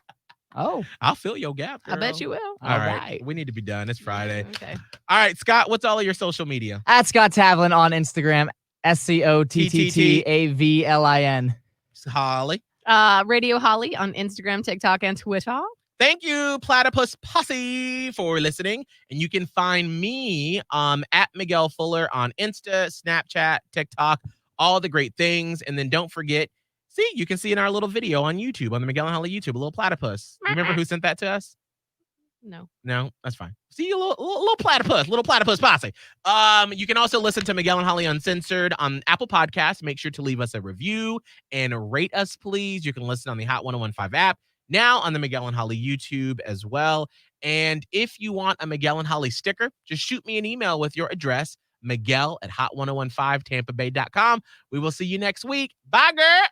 Oh, I'll fill your gap, I bet girl. you will. All right. right. We need to be done. It's Friday. Okay. All right, Scott, what's all of your social media? At Scott Tavlin on Instagram. SCOTTTAVLIN. Holly. Radio Holly on Instagram, TikTok, and Twitter. Thank you, Platypus Posse, for listening. And you can find me at Miguel Fuller on Insta, Snapchat, TikTok, all the great things. And then don't forget, you can see in our little video on YouTube, on the Miguel and Holly YouTube, a little platypus. You remember who sent that to us? No. No, that's fine. See, a little platypus posse. You can also listen to Miguel and Holly Uncensored on Apple Podcasts. Make sure to leave us a review and rate us, please. You can listen on the Hot 1015 app, now on the Miguel and Holly YouTube as well. And if you want a Miguel and Holly sticker, just shoot me an email with your address, Miguel@hot1015tampabay.com. We will see you next week. Bye, girl.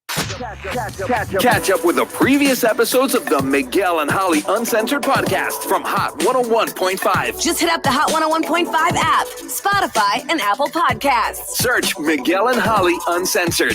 Catch up with the previous episodes of the Miguel and Holly Uncensored podcast from Hot 101.5. Just hit up the Hot 101.5 app, Spotify, and Apple Podcasts. Search Miguel and Holly Uncensored.